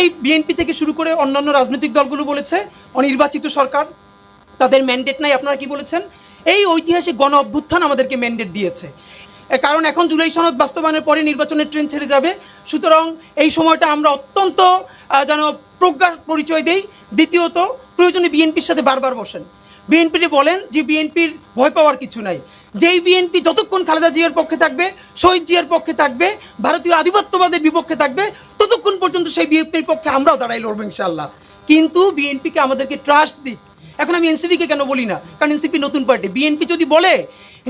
এই বিএনপি থেকে শুরু করে অন্যান্য রাজনৈতিক দলগুলো বলেছে অনির্বাচিত সরকার, তাদের ম্যান্ডেট নাই। আপনারা কি বলেছেন? এই ঐতিহাসিক গণ অভ্যুত্থান আমাদেরকে ম্যান্ডেট দিয়েছে, কারণ এখন জুলাই সনদ বাস্তবায়নের পরে নির্বাচনের ট্রেন ছেড়ে যাবে। সুতরাং এই সময়টা আমরা অত্যন্ত যেন প্রজ্ঞার পরিচয় দেই। দ্বিতীয়ত, প্রয়োজনে বিএনপির সাথে বারবার বসেন, বিএনপিতে বলেন যে বিএনপির ভয় পাওয়ার কিছু নাই। যেই বিএনপি যতক্ষণ খালেদা জিয়ার পক্ষে থাকবে, শহীদ জিয়ার পক্ষে থাকবে, ভারতীয় আধিপত্যবাদের বিপক্ষে থাকবে, ততক্ষণ পর্যন্ত সেই বিএনপির পক্ষে আমরাও দাঁড়াই লড়বো ইনশাআল্লাহ। কিন্তু বিএনপিকে আমাদেরকে ট্রাস্ট দিক। এখন আমি এনসিপিকে কেন বলি না, কারণ এনসিপি নতুন পার্টি। বিএনপি যদি বলে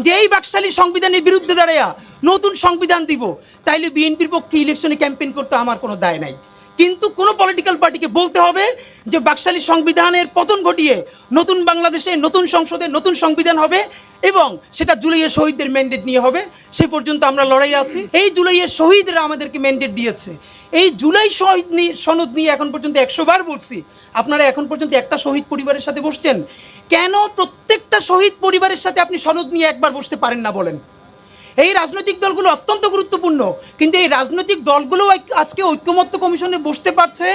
যে এই বাকশালী সংবিধানের বিরুদ্ধে দাঁড়াইয়া নতুন সংবিধান দিব, তাইলে বিএনপির পক্ষে ইলেকশনে ক্যাম্পেইন করতে আমার কোনো দায় নাই। কিন্তু কোনো পলিটিক্যাল পার্টিকে বলতে হবে যে বাকশালী সংবিধানের পতন ঘটিয়ে নতুন বাংলাদেশে নতুন সংসদে নতুন সংবিধান হবে এবং সেটা জুলাইয়ের শহীদদের ম্যান্ডেট নিয়ে হবে। সেই পর্যন্ত আমরা লড়াই আছি। এই জুলাইয়ের শহীদরা আমাদেরকে ম্যান্ডেট দিয়েছে। এই জুলাই শহীদ সনদ নিয়ে এখন পর্যন্ত 100 বার বলছি, আপনারা এখন পর্যন্ত একটা শহীদ পরিবারের সাথে বসছেন কেন? প্রত্যেকটা শহীদ পরিবারের সাথে আপনি সনদ নিয়ে একবার বসতে পারেন না বলেন? এই রাজনৈতিক দলগুলো অত্যন্ত গুরুত্বপূর্ণ, কিন্তু এই রাজনৈতিক দলগুলো আজকে ঐক্যমত্য কমিশনে বসতে পারছে,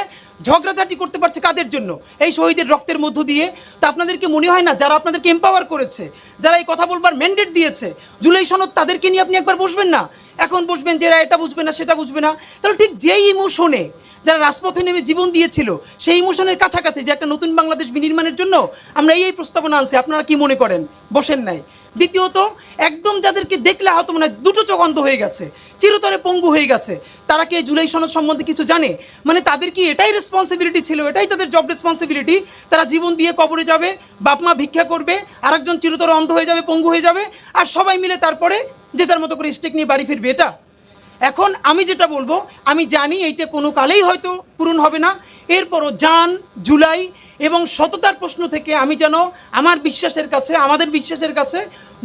ঝগড়াঝাটি করতে পারছে কাদের জন্য? এই শহীদের রক্তের মধ্য দিয়ে। তা আপনাদেরকে মনে হয় না যারা আপনাদেরকে এম্পাওয়ার করেছে, যারা এই কথা বলবার ম্যান্ডেট দিয়েছে জুলাই সনদ, তাদেরকে নিয়ে আপনি একবার বসবেন না? এখন বসবেন যে এরা এটা বুঝবে না সেটা বুঝবে না। তাহলে ঠিক যেই ইমোশনে যারা রাজপথে নেমে জীবন দিয়েছিল, সেই ইমোশনের কাছাকাছি যে একটা নতুন বাংলাদেশ বিনির্মাণের জন্য আমরা এই প্রস্তাবনা আনছি, আপনারা কি মনে করেন বসেন নাই? দ্বিতীয়ত, একদম যাদেরকে দেখলে হয়তো মনে হয় দুটো চোখ অন্ধ হয়ে গেছে, চিরতরে পঙ্গু হয়ে গেছে, তারা কি এই জুলাই সনদ সম্বন্ধে কিছু জানে? মানে তাদের কি এটাই রেসপন্সিবিলিটি ছিল, এটাই তাদের জব রেসপন্সিবিলিটি? তারা জীবন দিয়ে কবরে যাবে, বাপ মা ভিক্ষা করবে, আরেকজন চিরতরে অন্ধ হয়ে যাবে, পঙ্গু হয়ে যাবে, আর সবাই মিলে তারপরে যে যার মতো করে স্টেক নিয়ে বাড়ি ফিরবে? এটা এখন আমি যেটা বলবো, আমি জানি এইটা কোনো কালেই হয়তো পূরণ হবে না। এরপরও জান, জুলাই এবং সততার প্রশ্ন থেকে আমি যেন আমার বিশ্বাসের কাছে, আমাদের বিশ্বাসের কাছে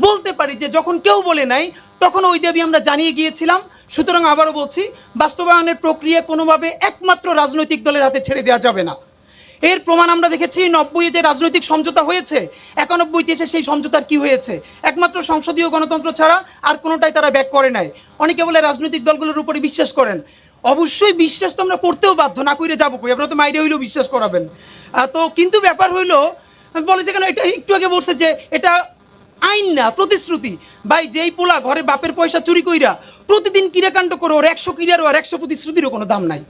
বলতে পারি যে যখন কেউ বলে নাই তখন ওই দাবি আমরা জানিয়ে গিয়েছিলাম। সুতরাং আবারও বলছি, বাস্তবায়নের প্রক্রিয়া কোনোভাবে একমাত্র রাজনৈতিক দলের হাতে ছেড়ে দেওয়া যাবে না। এর প্রমাণ আমরা দেখেছি 90-এ যে রাজনৈতিক সমঝোতা হয়েছে, 91-তে এসে সেই সমঝোতার কি হয়েছে? একমাত্র সংসদীয় গণতন্ত্র ছাড়া আর কোনোটাই তারা ব্যাক করে নাই। অনেকে বলে রাজনৈতিক দলগুলোর উপরে বিশ্বাস করেন, অবশ্যই বিশ্বাস তো আমরা করতেও বাধ্য, না করে যাবো কই? আপনারা তো মাইরে হইলেও বিশ্বাস করাবেন। তো কিন্তু ব্যাপার হইলো, বলেছে কেন, এটা একটু আগে বলছে যে এটা আইন না, প্রতিশ্রুতি। ভাই, যেই পোলা ঘরে বাপের পয়সা চুরি কইরা প্রতিদিন কিরাকাণ্ড করো, ওর 100 কিরারও আর 100 প্রতিশ্রুতিরও কোনো দাম নাই।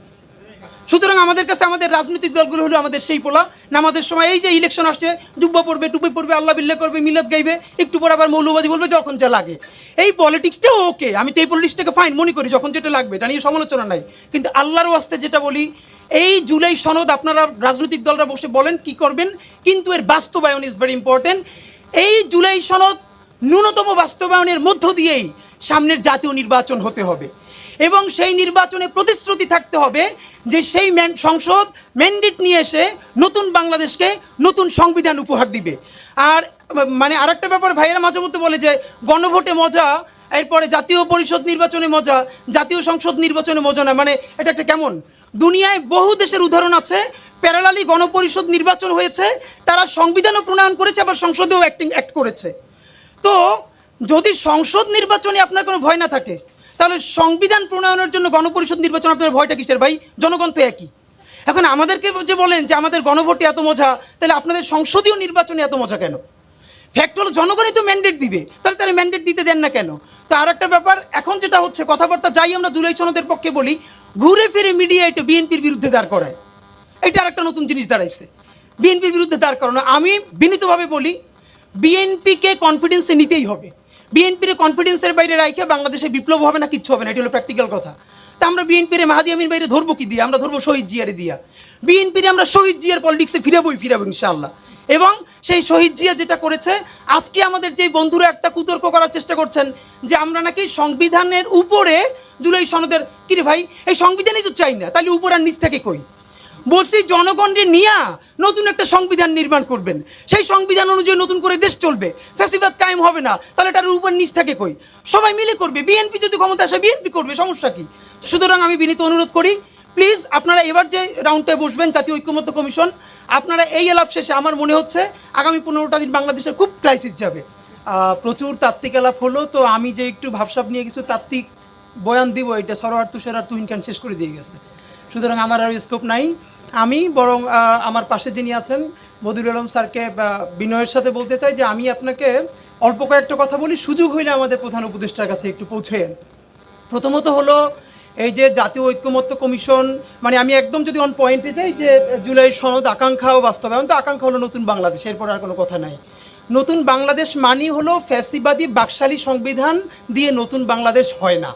সুতরাং আমাদের কাছে আমাদের রাজনৈতিক দলগুলো হলো আমাদের সেই পোলা। নামাজের সময় এই যে ইলেকশন আসছে, জুব্বা পড়বে, টুপি পড়বে, আল্লাহ বিল্লাহ করবে, মিলাদ গাইবে, একটু পর আবার মৌলবাদী বলবে, যখন যা লাগে। এই পলিটিক্সটাও ওকে, আমি তো এই পলিটিক্সটাকে ফাইন মনে করি, যখন যেটা লাগবে, এটা নিয়ে সমালোচনা নাই। কিন্তু আল্লাহর ওয়াস্তে যেটা বলি, এই জুলাই সনদ আপনারা রাজনৈতিক দলরা বসে বলেন কি করবেন, কিন্তু এর বাস্তবায়ন ইজ ভেরি ইম্পর্টেন্ট। এই জুলাই সনদ ন্যূনতম বাস্তবায়নের মধ্য দিয়েই সামনের জাতীয় নির্বাচন হতে হবে এবং সেই নির্বাচনে প্রতিশ্রুতি থাকতে হবে যে সেই সংসদ ম্যান্ডেট নিয়ে এসে নতুন বাংলাদেশকে নতুন সংবিধান উপহার দিবে। আর মানে আরেকটা ব্যাপার, ভাইয়েরা মাঝে মধ্যে বলে যে গণভোটে মজা, এরপরে জাতীয় পরিষদ নির্বাচনে মজা, জাতীয় সংসদ নির্বাচনে মজা না। মানে এটা একটা কেমন? দুনিয়ায় বহু দেশের উদাহরণ আছে, প্যারালালি গণপরিষদ নির্বাচন হয়েছে, তারা সংবিধানও প্রণয়ন করেছে, আবার সংসদেও অ্যাক্ট করেছে। তো যদি সংসদ নির্বাচনে আপনার কোনো ভয় না থাকে, তাহলে সংবিধান প্রণয়নের জন্য গণপরিষদ নির্বাচন আপনার ভয়টা কিসের ভাই? জনগণ তো একই। এখন আমাদেরকে যে বলেন যে আমাদের গণভোটে এত মজা, তাহলে আপনাদের সংসদীয় নির্বাচনে এত মজা কেন? ফ্যাক্ট হলো জনগণই তো ম্যান্ডেট দিবে, তাহলে তারা ম্যান্ডেট দিতে দেন না কেন? তো আর একটা ব্যাপার, এখন যেটা হচ্ছে কথাবার্তা যাই আমরা জুলাই সনদের পক্ষে বলি, ঘুরে ফিরে মিডিয়া এটা বিএনপির বিরুদ্ধে দাঁড় করায়। এটা আর একটা নতুন জিনিস দাঁড়াইছে, বিএনপির বিরুদ্ধে দাঁড় করানো। আমি বিনীতভাবে বলি, বিএনপিকে কনফিডেন্সে নিতেই হবে। বিএনপির কনফিডেন্সের বাইরে রাখে বাংলাদেশে বিপ্লব হবে না, কিচ্ছু হবে না, এটি হলো প্র্যাকটিক্যাল কথা। তা আমরা বিএনপির মাহাদি আমির বাইরে ধরবো কি দিয়ে? আমরা ধরবো শহীদ জিয়ারে দিয়া। বিএনপির আমরা শহীদ জিয়ার পলিটিক্সে ফিরাবো ইনশাআল্লাহ। এবং সেই শহীদ জিয়া যেটা করেছে, আজকে আমাদের যেই বন্ধুরা একটা কুতর্ক করার চেষ্টা করছেন যে আমরা নাকি সংবিধানের উপরে জুলাই সনদের, কিরে ভাই, এই সংবিধানই তো চাই না, তাহলে উপর আর নিচ থেকে কই? বলছি জনগণকে নিয়ে নতুন একটা সংবিধান নির্মাণ করবেন, সেই সংবিধান অনুযায়ী নতুন করে দেশ চলবে, ফ্যাসিবাদ কায়েম হবে না, তাহলে এটার উপর নিচ থেকে কই? সবাই মিলে করবে। বিএনপি যদি ক্ষমতা আসে বিএনপি করবে, সমস্যা কি? সুতরাং আমি বিনীত অনুরোধ করি, প্লিজ আপনারা এবার যে রাউন্ডে বসবেন জাতীয় ঐক্যমত্য কমিশন, আপনারা এই আলাপ শেষে আমার মনে হচ্ছে আগামী 15টা দিন বাংলাদেশের খুব ক্রাইসিস যাবে। প্রচুর তাত্ত্বিক আলাপ হলো, তো আমি যে একটু ভাবসাব নিয়ে কিছু তাত্ত্বিক বয়ান দিব, এটা সরোয়ার তুষার আর তুহিন খান শেষ করে দিয়ে গেছে। সুতরাং আমার আর স্কোপ নাই। আমি বরং আমার পাশে যিনি আছেন বদিউল আলম স্যারকে বিনয়ের সাথে বলতে চাই যে আমি আপনাকে অল্প কয়েকটা কথা বলি, সুযোগ হইলে আমাদের প্রধান উপদেষ্টার কাছে একটু পৌঁছেন। প্রথমত হলো এই যে জাতীয় ঐক্যমত্য কমিশন, মানে আমি একদম যদি অন পয়েন্টে যাই যে জুলাই সনদ আকাঙ্ক্ষা ও বাস্তবায়ন, তো আকাঙ্ক্ষা হলো নতুন বাংলাদেশ, এরপর আর কোনো কথা নাই। নতুন বাংলাদেশ মানি হলো ফ্যাসিবাদী বাকশালী সংবিধান দিয়ে নতুন বাংলাদেশ হয় না।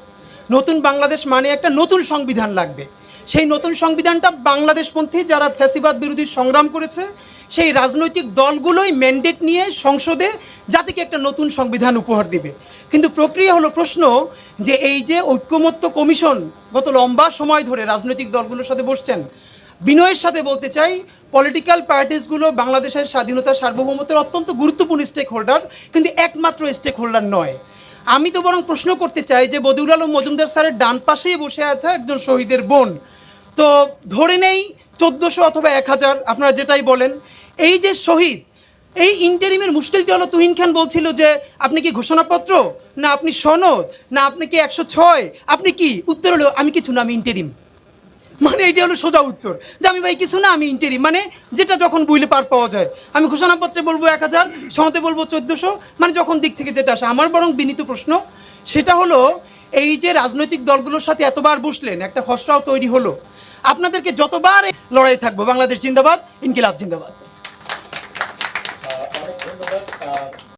নতুন বাংলাদেশ মানে একটা নতুন সংবিধান লাগবে। সেই নতুন সংবিধানটা বাংলাদেশপন্থী যারা ফ্যাসিবাদ বিরোধী সংগ্রাম করেছে সেই রাজনৈতিক দলগুলোই ম্যান্ডেট নিয়ে সংসদে জাতিকে একটা নতুন সংবিধান উপহার দিবে। কিন্তু প্রক্রিয়া হলো প্রশ্ন যে এই যে ঐক্যমত্য কমিশন গত লম্বা সময় ধরে রাজনৈতিক দলগুলোর সাথে বসছেন, বিনয়ের সাথে বলতে চাই পলিটিক্যাল পার্টিসগুলো বাংলাদেশের স্বাধীনতা সার্বভৌমত্বের অত্যন্ত গুরুত্বপূর্ণ স্টেক হোল্ডার, কিন্তু একমাত্র স্টেক হোল্ডার নয়। আমি তো বরং প্রশ্ন করতে চাই যে বদিউল আলম মজুমদার স্যারের ডান পাশেই বসে আছে একজন শহীদের বোন, তো ধরে নেই 1400 অথবা 1000 আপনারা যেটাই বলেন, এই যে শহীদ, এই ইন্টারিমের মুশকিলটা হলো তুহিন খান বলছিল যে আপনি কি ঘোষণাপত্র, না আপনি সনদ, না আপনি কি 106, আপনি কি? উত্তর হলো আমি কিছু না, আমি ইন্টারিম। মানে এইটা হলো সোজা উত্তর যে আমি ভাই কিছু না, আমি ইন্টারিম, মানে যেটা যখন বুঝলে পার পাওয়া যায়। আমি ঘোষণাপত্রে বলবো 1000, সনদে বলবো 1400, মানে যখন দিক থেকে যেটা আসে। আমার বরং বিনীত প্রশ্ন সেটা হলো এই যে রাজনৈতিক দলগুলোর সাথে এতবার বসলেন, একটা খসড়াও তৈরি হলো, আপনাদেরকে যতবার লড়াই থাকবো, বাংলাদেশ জিন্দাবাদ, ইনকিলাব জিন্দাবাদ।